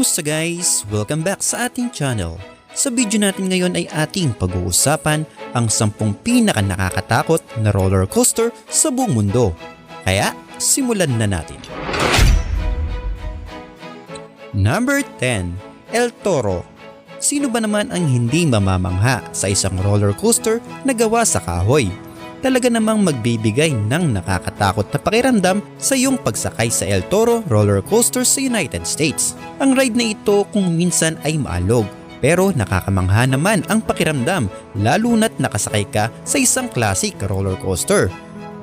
Kumusta guys? Welcome back sa ating channel. Sa video natin ngayon ay ating pag-uusapan ang 10 pinaka nakakatakot na roller coaster sa buong mundo. Kaya simulan na natin. Number 10. El Toro. Sino ba naman ang hindi mamamangha sa isang roller coaster na gawa sa kahoy? Talaga namang magbibigay ng nakakatakot na pakiramdam sa iyong pagsakay sa El Toro roller coaster sa United States. Ang ride na ito kung minsan ay maalog, pero nakakamangha naman ang pakiramdam lalo na't nakasakay ka sa isang classic roller coaster.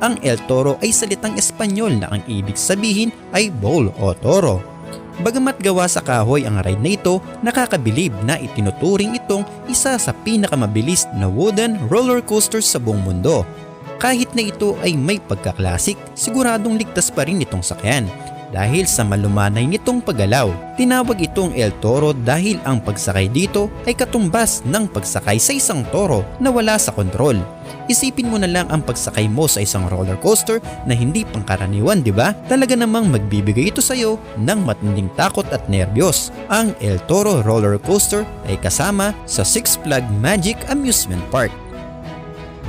Ang El Toro ay salitang Espanyol na ang ibig sabihin ay bull o toro. Bagamat gawa sa kahoy ang ride na ito, nakakabilib na itinuturing itong isa sa pinakamabilis na wooden roller coaster sa buong mundo. Kahit na ito ay may pagka-classic, siguradong ligtas pa rin itong sakyan. Dahil sa malumanay nitong paggalaw, tinawag itong El Toro dahil ang pagsakay dito ay katumbas ng pagsakay sa isang toro na wala sa kontrol. Isipin mo na lang ang pagsakay mo sa isang roller coaster na hindi pangkaraniwan, di ba? Talaga namang magbibigay ito sa iyo ng matinding takot at nerbiyos. Ang El Toro roller coaster ay kasama sa Six Flags Magic Amusement Park.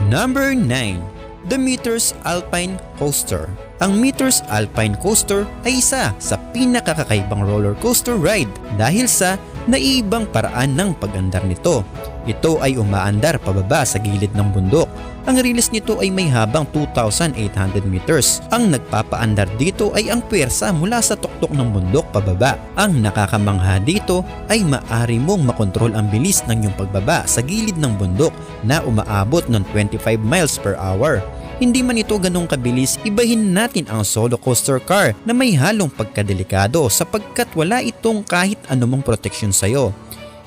Number 9. The Meters Alpine Coaster. Ang Meters Alpine Coaster ay isa sa pinakakakaibang roller coaster ride dahil sa naiibang paraan ng pag-andar nito. Ito ay umaandar pababa sa gilid ng bundok. Ang release nito ay may habang 2,800 meters. Ang nagpapaandar dito ay ang puwersa mula sa tuktok ng bundok pababa. Ang nakakamangha dito ay maaari mong makontrol ang bilis ng iyong pagbaba sa gilid ng bundok na umaabot ng 25 miles per hour. Hindi man ito ganong kabilis, ibahin natin ang solo coaster car na may halong pagkadelikado sapagkat wala itong kahit anumang proteksyon sa'yo.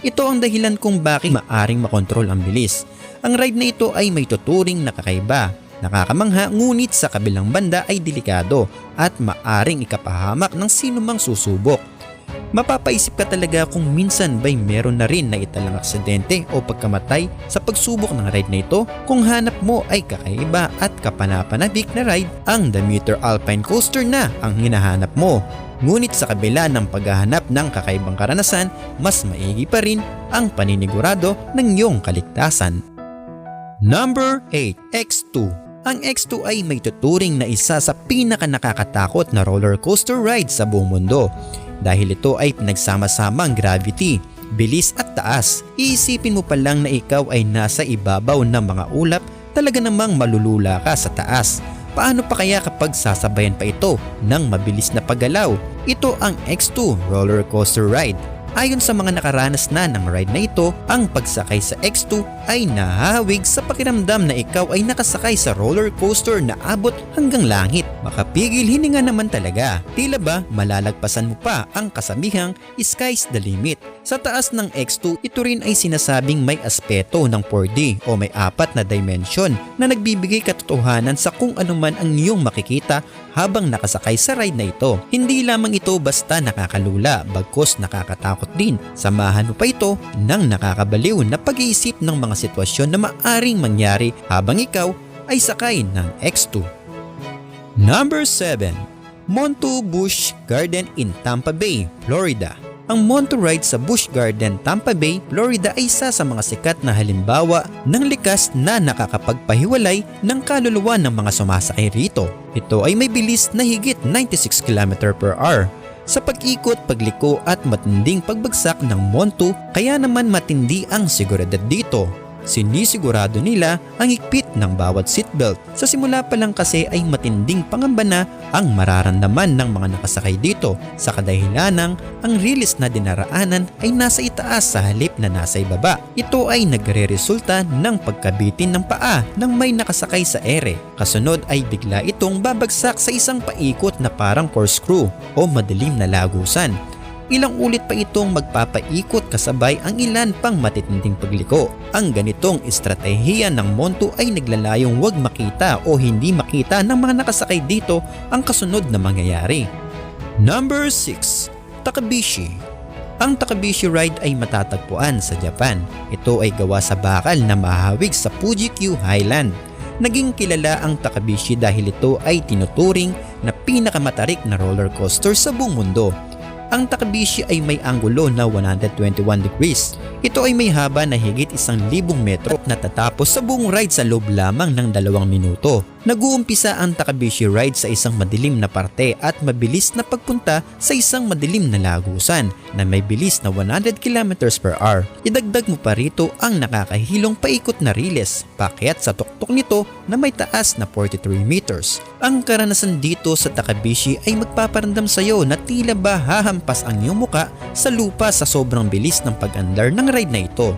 Ito ang dahilan kung bakit maaring makontrol ang bilis. Ang ride na ito ay may tuturing na kakaiba, nakakamangha ngunit sa kabilang banda ay delikado at maaring ikapahamak ng sinumang susubok. Mapapaisip ka talaga kung minsan ba'y meron na rin na italang aksidente o pagkamatay sa pagsubok ng ride na ito. Kung hanap mo ay kakaiba at kapanapanabik na ride, ang The Meter Alpine Coaster na ang hinahanap mo. Ngunit sa kabila ng paghahanap ng kakaibang karanasan, mas maigi pa rin ang paninigurado ng iyong kaligtasan. Number 8. X2. Ang X2 ay may tuturing na isa sa pinaka nakakatakot na roller coaster ride sa buong mundo. Dahil ito ay pinagsama-sama ang gravity, bilis at taas. Iisipin mo pa lang na ikaw ay nasa ibabaw ng mga ulap, talaga namang malulula ka sa taas. Paano pa kaya kapag sasabayan pa ito ng mabilis na paggalaw? Ito ang X2 roller coaster ride. Ayon sa mga nakaranas na ng ride na ito, ang pagsakay sa X2 ay nahahawig sa pakiramdam na ikaw ay nakasakay sa roller coaster na abot hanggang langit. Makapigil hininga naman talaga. Tila ba malalagpasan mo pa ang kasabihang sky's the limit. Sa taas ng X2, ito rin ay sinasabing may aspeto ng 4D o may 4 na dimension na nagbibigay katotohanan sa kung anuman ang iyong makikita habang nakasakay sa ride na ito. Hindi lamang ito basta nakakalula, bagkus nakakatakot din. Samahan mo pa ito ng nakakabaliw na pag-iisip ng mga sitwasyon na maaring mangyari habang ikaw ay sakay ng X2. Number 7. Montu Busch Garden in Tampa Bay, Florida. Ang Montu Ride sa Busch Garden, Tampa Bay, Florida ay isa sa mga sikat na halimbawa ng likas na nakakapagpahiwalay ng kaluluwa ng mga sumasakay rito. Ito ay may bilis na higit 96 km/h. Sa pag-ikot, pagliko at matinding pagbagsak ng Montu, kaya naman matindi ang seguridad dito. Sinisigurado nila ang higpit ng bawat seatbelt. Sa simula pa lang kasi ay matinding pangamba na ang mararamdaman ng mga nakasakay dito sa kadahilanang ang release na dinaraanan ay nasa itaas sa halip na nasa ibaba. Ito ay nagre-resulta ng pagkabitin ng paa ng may nakasakay sa ere. Kasunod ay bigla itong babagsak sa isang paikot na parang corkscrew o madilim na lagusan. Ilang ulit pa itong magpapaikot kasabay ang ilan pang matitinding pagliko. Ang ganitong estratehiya ng Montu ay naglalayong wag makita o hindi makita ng mga nakasakay dito ang kasunod na mangyayari. Number 6. Takabishi. Ang Takabishi Ride ay matatagpuan sa Japan. Ito ay gawa sa bakal na mahawig sa Fuji-Q Highland. Naging kilala ang Takabishi dahil ito ay tinuturing na pinakamatarik na roller coaster sa buong mundo. Ang Takabishi ay may anggulo na 121 degrees. Ito ay may haba na higit 1,000 metro at natatapos sa buong ride sa loob lamang ng 2 minuto. Nag-uumpisa ang Takabishi ride sa isang madilim na parte at mabilis na pagpunta sa isang madilim na lagusan na may bilis na 100 km/h. Idagdag mo pa rito ang nakakahilong paikot na riles, paakyat sa tuktok nito na may taas na 43 meters. Ang karanasan dito sa Takabishi ay magpaparamdam sa iyo na tila ba hahampas ang iyong muka sa lupa sa sobrang bilis ng pag-andar ng ride na ito.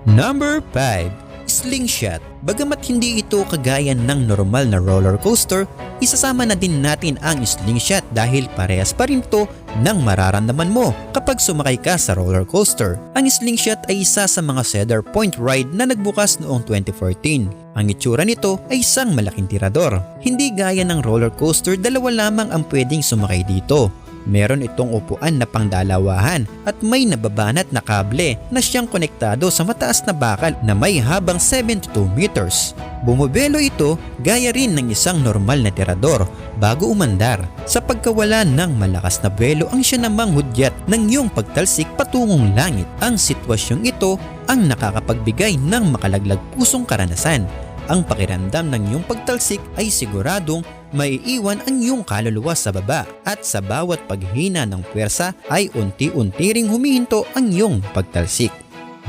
Number 5. Slingshot. Bagamat hindi ito kagaya ng normal na roller coaster, isasama na din natin ang slingshot dahil parehas pa rin to ng mararamdaman mo kapag sumakay ka sa roller coaster. Ang slingshot ay isa sa mga Cedar Point ride na nagbukas noong 2014. Ang itsura nito ay isang malaking tirador. Hindi gaya ng roller coaster, 2 lamang ang pwedeng sumakay dito. Meron itong upuan na pangdalawahan at may nababanat na kable na siyang konektado sa mataas na bakal na may habang 72 meters. Bumubelo ito gaya rin ng isang normal na tirador bago umandar. Sa pagkawala ng malakas na buwelo ang siya namang hudyat ng iyong pagtalsik patungong langit. Ang sitwasyong ito ang nakakapagbigay ng makalaglag pusong karanasan. Ang pakiramdam ng iyong pagtalsik ay siguradong maiiwan ang iyong kaluluwa sa baba at sa bawat paghina ng puwersa ay unti-unti ring humihinto ang iyong pagtalsik.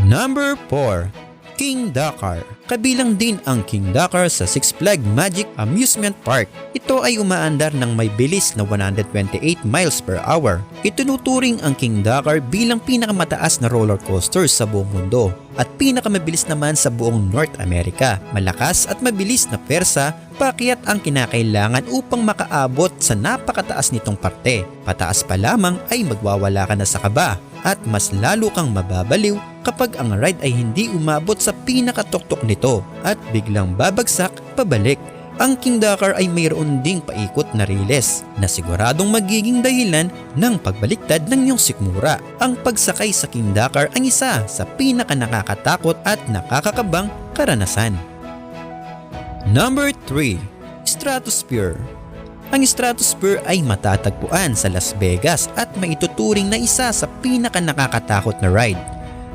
Number 4. King Dakar. Kabilang din ang King Dakar sa Six Flags Magic Amusement Park. Ito ay umaandar ng may bilis na 128 miles per hour. Itinuturing ang King Dakar bilang pinakamataas na roller coaster sa buong mundo at pinakamabilis naman sa buong North America. Malakas at mabilis na persa, paakyat ang kinakailangan upang makaabot sa napakataas nitong parte. Pataas pa lamang ay magwawala ka na sa kaba at mas lalo kang mababaliw kapag ang ride ay hindi umabot sa pinakatuktok nito at biglang babagsak pabalik. Ang King Dakar ay mayroon ding paikot na riles na siguradong magiging dahilan ng pagbaliktad ng iyong sikmura. Ang pagsakay sa King Dakar ang isa sa pinakanakakatakot at nakakakabang karanasan. Number 3. Stratosphere. Ang Stratosphere ay matatagpuan sa Las Vegas at maituturing na isa sa pinakanakakatakot na ride.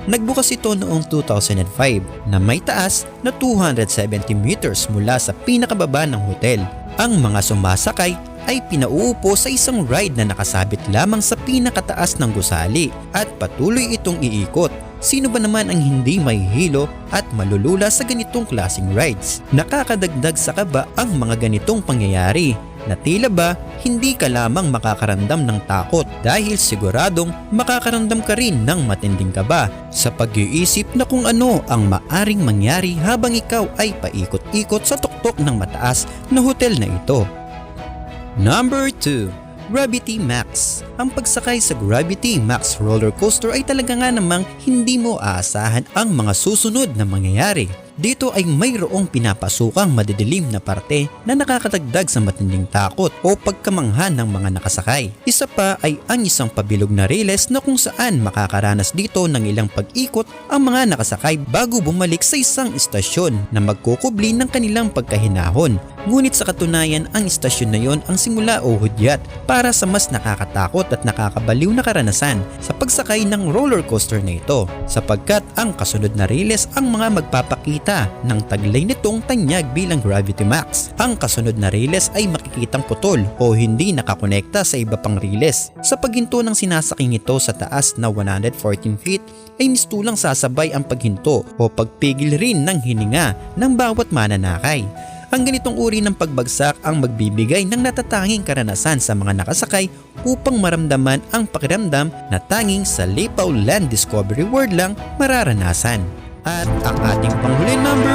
Nagbukas ito noong 2005 na may taas na 270 meters mula sa pinakababa ng hotel. Ang mga sumasakay ay pinauupo sa isang ride na nakasabit lamang sa pinakataas ng gusali at patuloy itong iikot. Sino ba naman ang hindi mahihilo at malulula sa ganitong klaseng rides? Nakakadagdag sa kaba ang mga ganitong pangyayari na tila ba hindi ka lamang makakaramdam ng takot dahil siguradong makakaramdam ka rin ng matinding kaba sa pag-iisip na kung ano ang maaring mangyari habang ikaw ay paikot-ikot sa tuktok ng mataas na hotel na ito. Number 2. Gravity Max. Ang pagsakay sa Gravity Max roller coaster ay talaga nga namang hindi mo aasahan ang mga susunod na mangyayari. Dito ay mayroong pinapasukang madidilim na parte na nakakadagdag sa matinding takot o pagkamangha ng mga nakasakay. Isa pa ay ang isang pabilog na riles na kung saan makakaranas dito ng ilang pag-ikot ang mga nakasakay bago bumalik sa isang istasyon na magkukubli ng kanilang pagkahinahon. Ngunit sa katunayan ang istasyon na yon ang simula o hudyat para sa mas nakakatakot at nakakabaliw na karanasan sa pagsakay ng roller coaster na ito sapagkat ang kasunod na riles ang mga magpapakita ng taglay nitong tanyag bilang Gravity Max. Ang kasunod na riles ay makikitang putol o hindi nakakonekta sa iba pang riles. Sa paghinto ng sinasaking ito sa taas na 114 feet ay mistulang sasabay ang paghinto o pagpigil rin ng hininga ng bawat mananakay. Ang ganitong uri ng pagbagsak ang magbibigay ng natatanging karanasan sa mga nakasakay upang maramdaman ang pakiramdam na tanging sa Lipaw Land Discovery World lang mararanasan. At ang ating panghuli number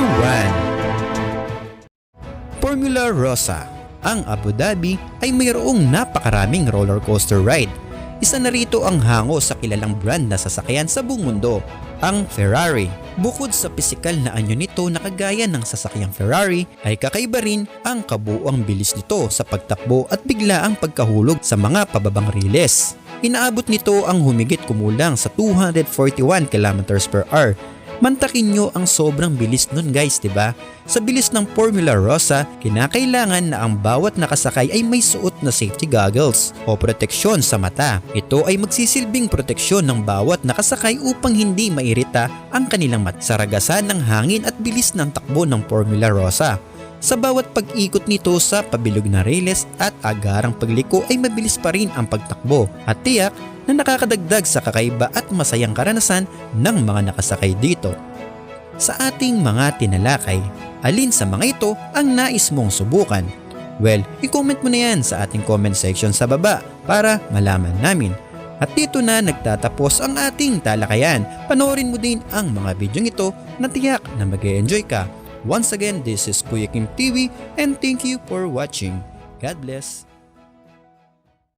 1. Formula Rossa. Ang Abu Dhabi ay mayroong napakaraming roller coaster ride. Isa na rito ang hango sa kilalang brand na sasakyan sa buong mundo, ang Ferrari. Bukod sa pisikal na anyo nito na kagaya ng sasakyang Ferrari, ay kakaiba rin ang kabuuang bilis nito sa pagtakbo at biglaang pagkahulog sa mga pababang riles. Inaabot nito ang humigit kumulang sa 241 km/h Mantakin nyo ang sobrang bilis nun guys, 'di ba? Sa bilis ng Formula Rossa, kinakailangan na ang bawat nakasakay ay may suot na safety goggles o proteksyon sa mata. Ito ay magsisilbing proteksyon ng bawat nakasakay upang hindi mairita ang kanilang mata sa ragasan ng hangin at bilis ng takbo ng Formula Rossa. Sa bawat pag-ikot nito sa pabilog na railes at agarang pagliko ay mabilis pa rin ang pagtakbo at tiyak na nakakadagdag sa kakaiba at masayang karanasan ng mga nakasakay dito. Sa ating mga tinalakay, alin sa mga ito ang nais mong subukan? Well, i-comment mo na yan sa ating comment section sa baba para malaman namin. At dito na nagtatapos ang ating talakayan. Panoorin mo din ang mga video ito na tiyak na mag-e-enjoy ka. Once again, this is Kuya Kim TV and thank you for watching. God bless.